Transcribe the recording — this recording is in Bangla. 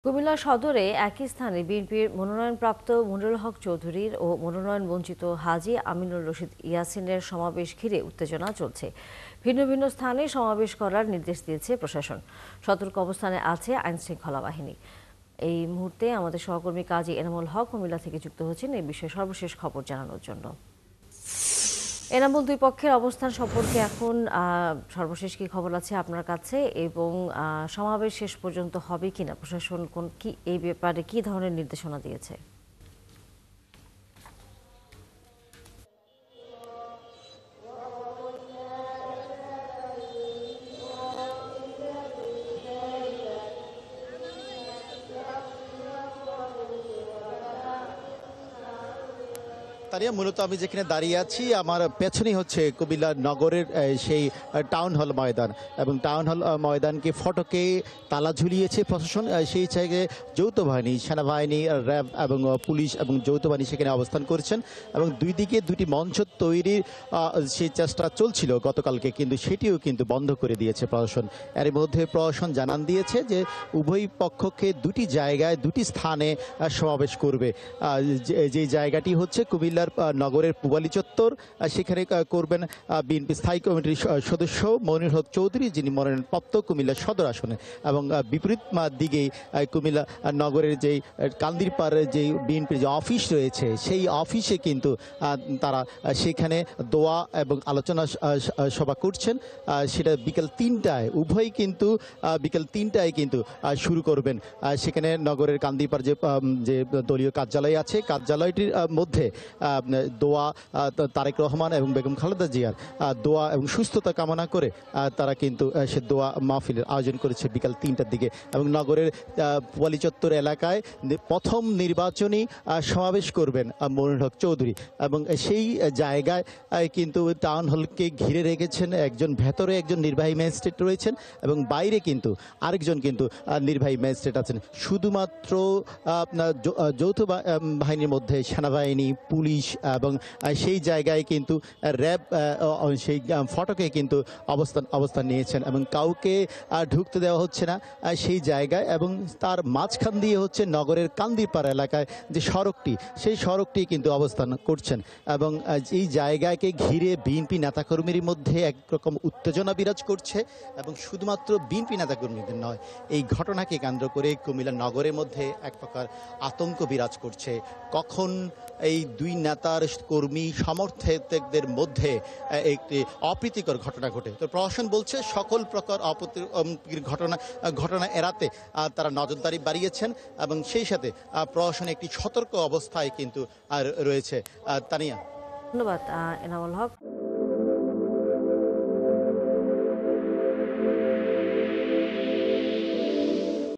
কুমিল্লা সদরে একই স্থানে বিএনপির মনোনয়নপ্রাপ্ত মনিরুল হক চৌধুরীর ও মনোনয়ন বঞ্চিত হাজী আমিনুর রশিদ ইয়াসিনের সমাবেশ ঘিরে উত্তেজনা চলছে। ভিন্ন ভিন্ন স্থানে সমাবেশ করার নির্দেশ দিয়েছে প্রশাসন। সতর্ক অবস্থানে আছে আইনশৃঙ্খলা বাহিনী। এই মুহূর্তে আমাদের সহকর্মী কাজী এনামুল হক কুমিল্লা থেকে যুক্ত হচ্ছেন এই বিষয়ে সর্বশেষ খবর জানানোর জন্য। এনামুল, দুই পক্ষের অবস্থান সম্পর্কে এখন সর্বশেষ কি খবর আছে আপনার কাছে, এবং সমাবেশ শেষ পর্যন্ত হবে কিনা, প্রশাসন এই ব্যাপারে কি ধরনের নির্দেশনা দিয়েছে? তানিয়া, মূলত আমি যেখানে দাঁড়িয়ে আছি আমার পেছনেই হচ্ছে কুমিল্লা নগরের সেই টাউন হল ময়দান, এবং টাউন হল ময়দানকে ফটকে তালা ঝুলিয়েছে প্রশাসন। সেই জায়গায় যৌথ বাহিনী, সেনাবাহিনী, র্যাব এবং পুলিশ এবং যৌথ বাহিনী সেখানে অবস্থান করছেন, এবং দুই দিকে দুটি মঞ্চ তৈরির সেই চেষ্টা চলছিল গতকালকে, কিন্তু সেটিও কিন্তু বন্ধ করে দিয়েছে প্রশাসন। এর মধ্যে প্রশাসন জানান দিয়েছে যে উভয় পক্ষকে দুটি জায়গায় দুটি স্থানে সমাবেশ করবে। যে জায়গাটি হচ্ছে কুমিল্লা নগরের পুবালী চত্বর, সেখানে করবেন বিএনপি স্থায়ী কমিটির সদস্য মনিরুল হক চৌধুরী, যিনি মনোনয়নপ্রাপ্ত কুমিল্লা সদর আসনে, এবং বিপরীত দিকেই কুমিল্লা নগরের যেই কান্দিরপাড়ের যে বিএনপির যে অফিস রয়েছে, সেই অফিসে কিন্তু তারা সেখানে দোয়া এবং আলোচনা সভা করছেন। সেটা বিকেল 3টায়, উভয়ই কিন্তু বিকেল 3টায় কিন্তু শুরু করবেন। সেখানে নগরের কান্দিরপাড় যে দলীয় কার্যালয় আছে, কার্যালয়টির মধ্যে দোয়া, তারেক রহমান এবং বেগম খালেদা জিয়ার দোয়া এবং সুস্থতা কামনা করে তারা কিন্তু সে দোয়া মাহফিলের আয়োজন করেছে বিকাল 3টার দিকে। এবং নগরের পুবালী চত্বর এলাকায় প্রথম নির্বাচনী সমাবেশ করবেন মনিরুল হক চৌধুরী, এবং সেই জায়গায় কিন্তু টাউন হলকে ঘিরে রেখেছেন ভেতরে একজন নির্বাহী ম্যাজিস্ট্রেট রয়েছেন, এবং বাইরে কিন্তু আরেকজন কিন্তু নির্বাহী ম্যাজিস্ট্রেট আছেন। শুধুমাত্র যৌথ বাহিনীর মধ্যে সেনাবাহিনী, পুলিশ এবং সেই জায়গায় কিন্তু র্যাব সেই ফটকে কিন্তু অবস্থান নিয়েছেন, এবং কাউকে ঢুকতে দেওয়া হচ্ছে না সেই জায়গায়। এবং তার মাঝখান দিয়ে হচ্ছে নগরের কান্দিরপাড় এলাকায় যে সড়কটি, সেই সড়কটি কিন্তু অবস্থান করছেন, এবং এই জায়গাকে ঘিরে বিএনপি নেতাকর্মীর মধ্যে একরকম উত্তেজনা বিরাজ করছে। এবং শুধুমাত্র বিএনপি নেতাকর্মীদের নয়, এই ঘটনাকে কেন্দ্র করে কুমিল্লা নগরের মধ্যে এক প্রকার আতঙ্ক বিরাজ করছে। কখন এই দুই নেতার কর্মী সমর্থকদের মধ্যে একটি অপ্রীতিকর ঘটনা ঘটে। তো প্রশাসন বলছে সকল প্রকার অপ্রীতিকর ঘটনা এড়াতে তারা নজরদারি বাড়িয়েছেন, এবং সেই সাথে প্রশাসন একটি সতর্ক অবস্থায় কিন্তু রয়েছে। তানিয়া, ধন্যবাদ এনামুল হক।